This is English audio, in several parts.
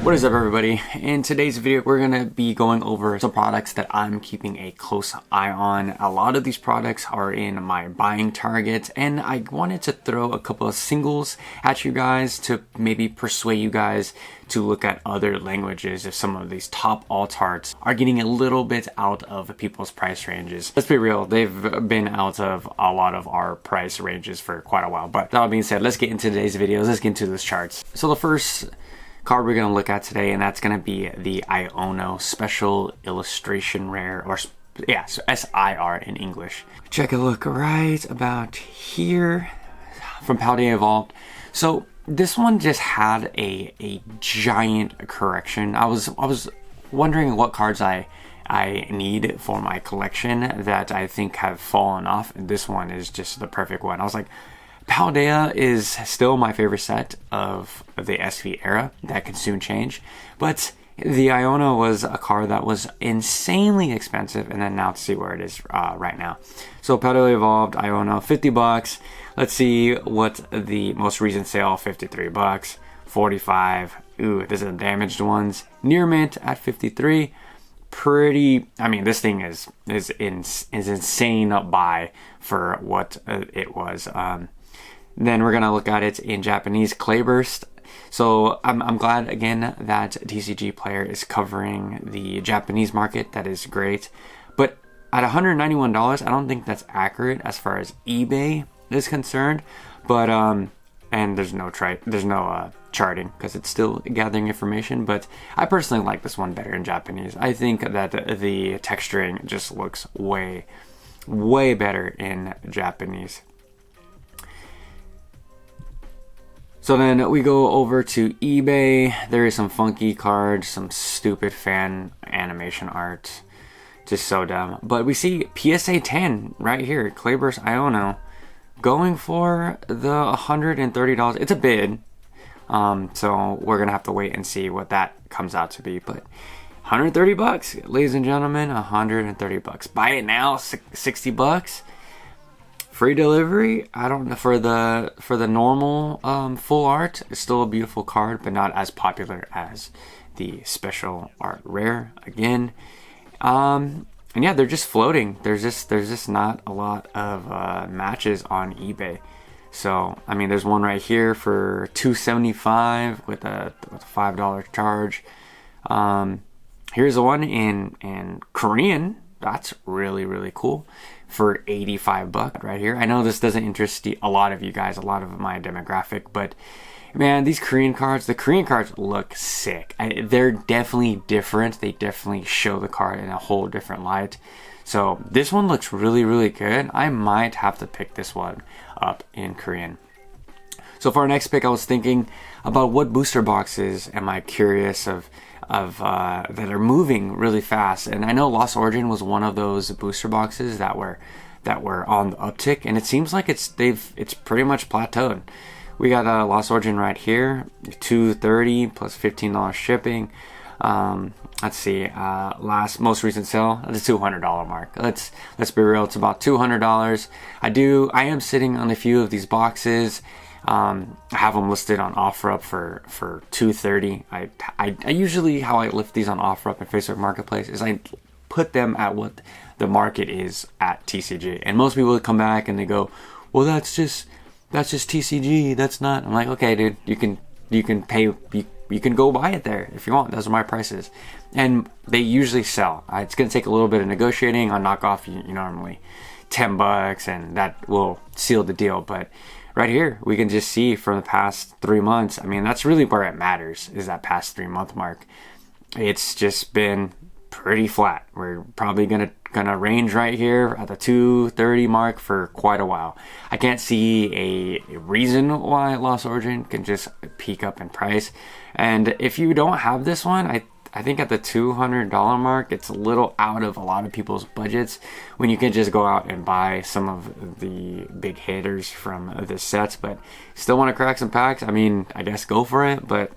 What is up, everybody? In today's video, we're going to be going over some products that I'm keeping a close eye on. A lot of these products are in my buying targets, and I wanted to throw a couple of singles at you guys to maybe persuade you guys to look at other languages if some of these top alt arts are getting a little bit out of people's price ranges. Let's be real, they've been out of a lot of our price ranges for quite a while. But that being said, let's get into today's videos. Let's get into those charts. So the first card we're going to look at today, and that's going to be the Iono Special Illustration Rare, or yeah, so SIR in English. Check a look right about here from Paldea Evolved. So this one just had a giant correction. I was wondering what cards I need for my collection that I think have fallen off, and this one is just the perfect one. I was like, Paldea is still my favorite set of the SV era. That can soon change, but the Iono was a card that was insanely expensive, and then now to see where it is right now. So Paldea Evolved Iono, $50. Let's see what the most recent sale, $53, 45. Ooh, this is the damaged ones. Near mint at 53. Pretty, I mean, this thing is insane buy for what it was. Then we're gonna look at it in Japanese, Clayburst. So I'm glad again that TCG Player is covering the Japanese market. That is great. But at $191, I don't think that's accurate as far as eBay is concerned. But and there's no charting because it's still gathering information. But I personally like this one better in Japanese. I think that the texturing just looks way better in Japanese. So then we go over to eBay. There is some funky cards, some stupid fan animation art, just so dumb. But we see PSA 10 right here, Clayburst Iono, going for the $130. It's a bid, so we're gonna have to wait and see what that comes out to be. But $130, ladies and gentlemen, $130. Buy it now, $60. Free delivery. I don't know, for the normal full art, it's still a beautiful card, but not as popular as the special art rare again. And yeah, they're just floating. There's just not a lot of matches on eBay. So I mean, there's one right here for $275 with a $5 charge. Here's the one in Korean. That's really cool for $85 right here. I know this doesn't interest a lot of you guys, a lot of my demographic, but man, these Korean cards, the Korean cards look sick. They're definitely different. They definitely show the card in a whole different light. So this one looks really good. I might have to pick this one up in Korean. So for our next pick, I was thinking about what booster boxes am I curious of that are moving really fast. And I know Lost Origin was one of those booster boxes that were on the uptick, and it seems like it's pretty much plateaued. We got a Lost Origin right here, $230 plus $15 shipping. Let's see, most recent sale, the $200 mark. Let's be real, it's about $200. I am sitting on a few of these boxes. I have them listed on OfferUp for $230. I usually, how I lift these on OfferUp and Facebook Marketplace is I put them at what the market is at TCG, and most people come back and they go, well, that's just TCG, that's not. I'm like, okay, dude, you can pay, you can go buy it there if you want. Those are my prices, and they usually sell. It's gonna take a little bit of negotiating. On knockoff, you normally $10, and that will seal the deal. But right here, we can just see from the past 3 months, I mean, that's really where it matters, is that past 3 month mark. It's just been pretty flat. We're probably gonna range right here at the 230 mark for quite a while. I can't see a reason why Lost Origin can just peak up in price. And if you don't have this one, I think at the $200 mark, it's a little out of a lot of people's budgets when you can just go out and buy some of the big hitters from the sets. But still want to crack some packs, I mean, I guess go for it, but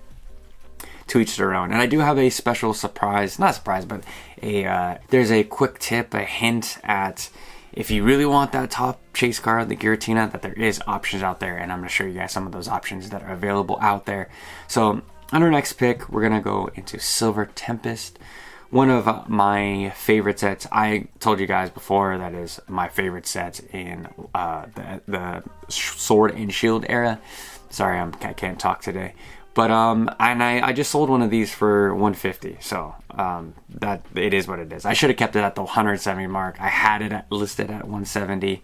to each their own. And I do have a special surprise, not surprise, but there's a quick tip, a hint at if you really want that top chase card, the Giratina, that there is options out there, and I'm going to show you guys some of those options that are available out there. So On our next pick, we're going to go into Silver Tempest. One of my favorite sets. I told you guys before that is my favorite set in the Sword and Shield era. Sorry, I can't talk today. But and I just sold one of these for 150, so that it is what it is. I should have kept it at the 170 mark. I had it listed at 170,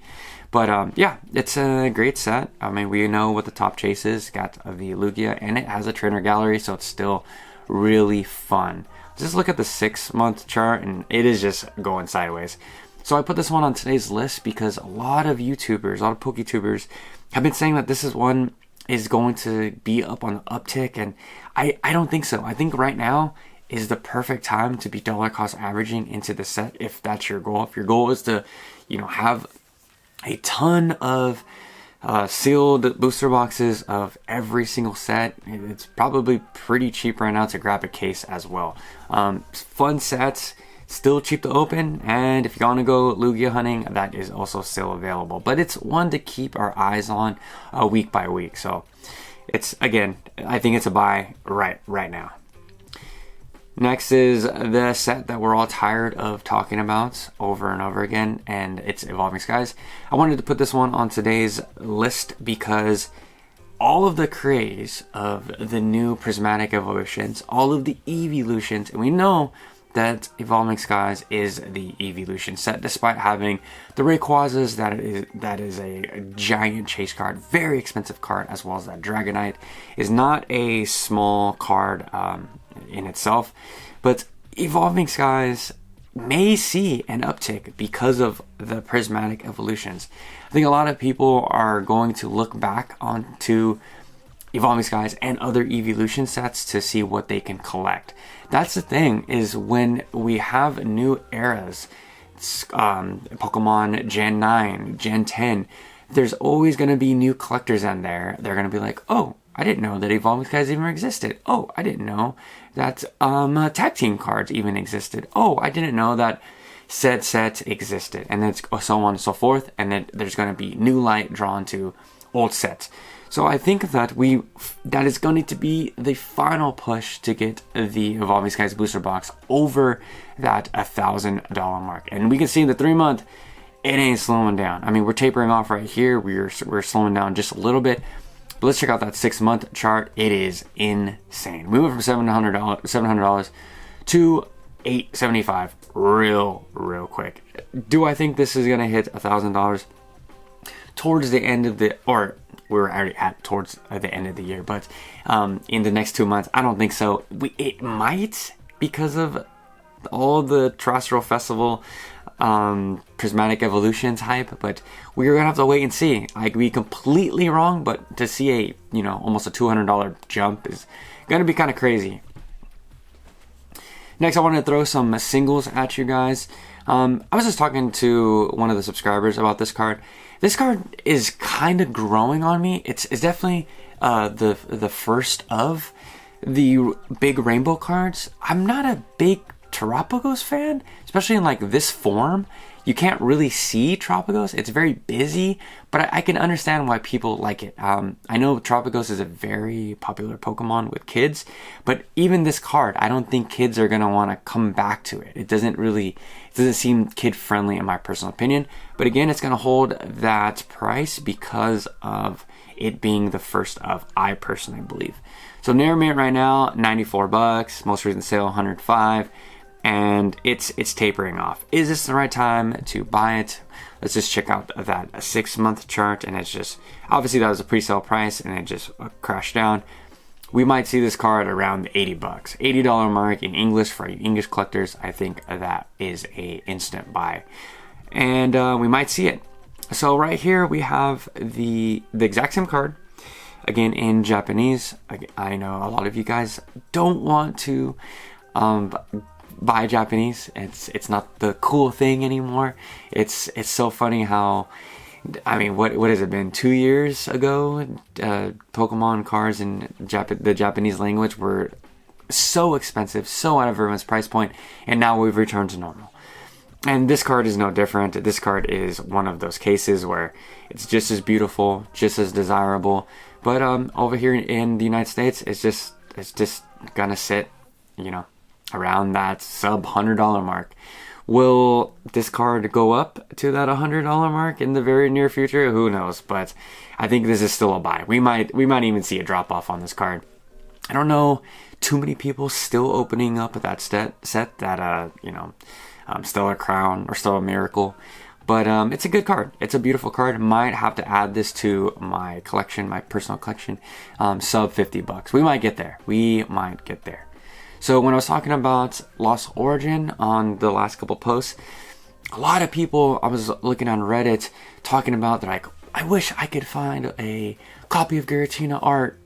but yeah, it's a great set. I mean, we know what the top chase is. Got the Lugia, and it has a trainer gallery, so it's still really fun. Just look at the 6-month chart, and it is just going sideways. So I put this one on today's list because a lot of YouTubers, a lot of PokeTubers, have been saying that this is one is going to be up on the uptick, and I don't think so. I think right now is the perfect time to be dollar cost averaging into the set if that's your goal. If your goal is to, have a ton of sealed booster boxes of every single set, it's probably pretty cheap right now to grab a case as well. Fun sets, still cheap to open, and if you want to go Lugia hunting, that is also still available. But it's one to keep our eyes on week by week. So it's, again, I think it's a buy right now. Next is the set that we're all tired of talking about over and over again, and it's Evolving Skies. I wanted to put this one on today's list because all of the craze of the new prismatic evolutions, all of the evolutions, and we know that Evolving Skies is the evolution set, despite having the Rayquazas. That is a giant chase card, very expensive card, as well as that Dragonite is not a small card in itself, but Evolving Skies may see an uptick because of the prismatic evolutions. I think a lot of people are going to look back onto Evolving Skies and other evolution sets to see what they can collect. That's the thing, is when we have new eras, Pokemon Gen 9, Gen 10, there's always going to be new collectors in there. They're going to be like, oh, I didn't know that Evolving Skies even existed. Oh, I didn't know that tag team cards even existed. Oh, I didn't know that said set existed. And then so on and so forth. And then there's going to be new light drawn to old sets. So I think that that is going to be the final push to get the Evolving Skies booster box over that $1,000 mark. And we can see in the 3-month, it ain't slowing down. I mean, we're tapering off right here. We're slowing down just a little bit. But let's check out that 6-month chart. It is insane. We went from $700 to $875 real quick. Do I think this is going to hit $1,000 towards the end of the, or we're already at towards the end of the year, but in the next 2 months, I don't think so. It might, because of all the Terrestrial Festival prismatic evolutions hype, but we're gonna have to wait and see. I could be completely wrong, but to see almost a $200 jump is gonna be kind of crazy. Next, I wanted to throw some singles at you guys. I was just talking to one of the subscribers about this card. This card is kind of growing on me. It's definitely the first of the big rainbow cards. I'm not a big Terapagos fan, especially in like this form. You can't really see Terapagos. It's very busy, but I can understand why people like it. I know Terapagos is a very popular Pokemon with kids, but even this card, I don't think kids are gonna want to come back to it. It doesn't seem kid friendly in my personal opinion. But again, it's gonna hold that price because of it being the first of, I personally believe. So near mint right now, $94. Most recent sale, $105. And it's tapering off. Is this the right time to buy it? Let's just check out that 6-month chart, and it's just, obviously that was a pre-sale price and it just crashed down. We might see this card around the $80, $80 mark in English for you English collectors. I think that is a instant buy, and we might see it. So right here we have the exact same card, again in Japanese. I know a lot of you guys don't want to buy Japanese. It's not the cool thing anymore. It's so funny how, I mean, what has it been, 2 years ago? Pokemon cards in the Japanese language were so expensive, so out of everyone's price point, and now we've returned to normal. And this card is no different. This card is one of those cases where it's just as beautiful, just as desirable, but over here in the United States, it's just it's just gonna sit, you know, around that sub $100 mark. Will this card go up to that $100 mark in the very near future? Who knows? But I think this is still a buy. We might even see a drop off on this card. I don't know too many people still opening up that set that you know, Stellar Crown or Stellar Miracle. But it's a good card. It's a beautiful card. Might have to add this to my collection, my personal collection. Sub $50. We might get there. We might get there. So when I was talking about Lost Origin on the last couple posts, a lot of people, I was looking on Reddit talking about, they're like, I wish I could find a copy of Giratina art,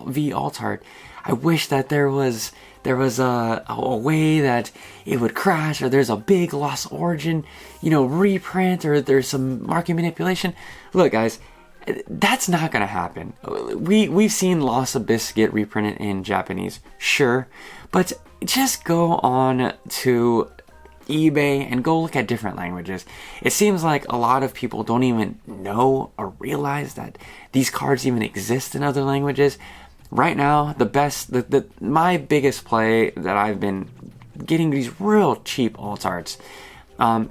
V alt art. I wish that there was a way that it would crash, or there's a big Lost Origin, you know, reprint, or there's some market manipulation. Look, guys, that's not gonna happen. We've seen Lost Abyss get reprinted in Japanese, sure, but just go on to eBay and go look at different languages. It seems like a lot of people don't even know or realize that these cards even exist in other languages. Right now, my biggest play that I've been getting these real cheap alt arts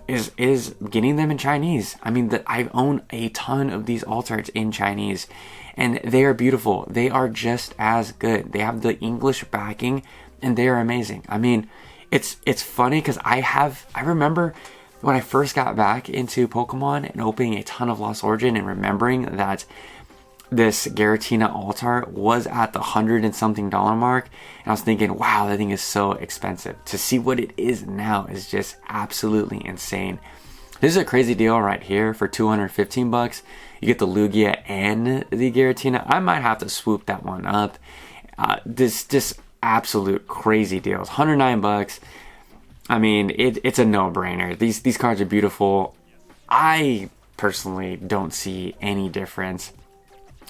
is getting them in Chinese. I mean, I own a ton of these alt arts in Chinese, and they are beautiful. They are just as good. They have the English backing, and they are amazing. I mean, it's funny because I remember when I first got back into Pokemon and opening a ton of Lost Origin and remembering that this Giratina alt art was at the $100 and something mark, and I was thinking, wow, that thing is so expensive. To see what it is now is just absolutely insane. This is a crazy deal right here for $215. You get the Lugia and the Giratina. I might have to swoop that one up. This just absolute crazy deals. $109. I mean, it's a no-brainer. These cards are beautiful. I personally don't see any difference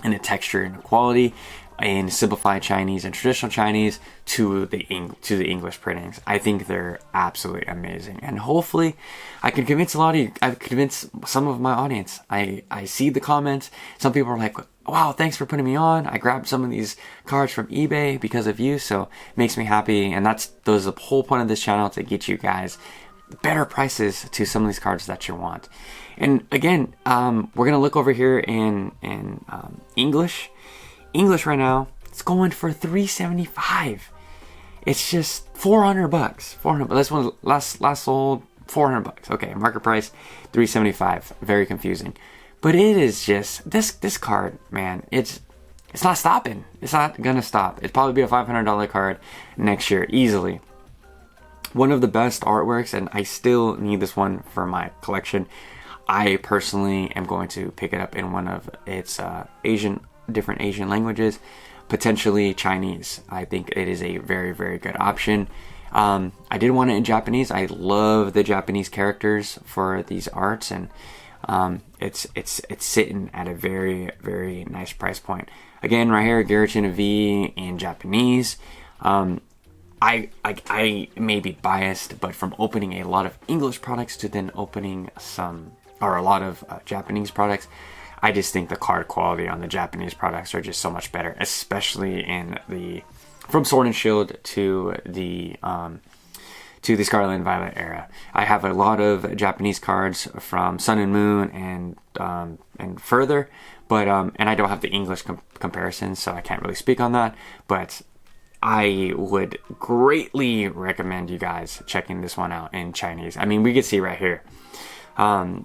in the texture and the quality in simplified Chinese and traditional Chinese to the English printings. I think they're absolutely amazing, and hopefully I can convince a lot of you. I've convinced some of my audience. I see the comments. Some people are like, wow, thanks for putting me on. I grabbed some of these cards from eBay because of you, so it makes me happy. And that's the whole point of this channel, to get you guys better prices to some of these cards that you want. And again, we're gonna look over here in English. English right now, it's going for $375. It's just $400. $400. This one last sold $400. Okay, market price $375. Very confusing, but it is just this card, man. It's not stopping. It's not gonna stop. It'll probably be a $500 card next year easily. One of the best artworks, and I still need this one for my collection. I personally am going to pick it up in one of its different Asian languages, potentially Chinese. I think it is a very, very good option. I did want it in Japanese. I love the Japanese characters for these arts, and it's sitting at a very, very nice price point. Again, right here, Giratina V in Japanese. I may be biased, but from opening a lot of English products to then opening a lot of Japanese products, I just think the card quality on the Japanese products are just so much better, especially in from Sword and Shield to the Scarlet and Violet era. I have a lot of Japanese cards from Sun and Moon and further, but and I don't have the English comparison, so I can't really speak on that. But I would greatly recommend you guys checking this one out in Chinese. I mean, we can see right here.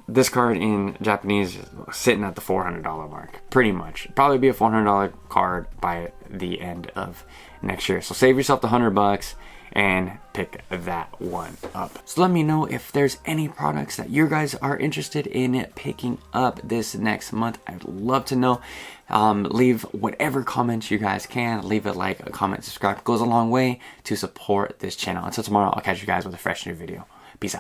This card in Japanese is sitting at the $400 mark, pretty much. Probably be a $400 card by the end of next year. So save yourself the $100 and pick that one up. So let me know if there's any products that you guys are interested in picking up this next month. I'd love to know. Leave whatever comments you guys can. Leave a like, a comment, subscribe. It goes a long way to support this channel. Until tomorrow, I'll catch you guys with a fresh new video. Peace out.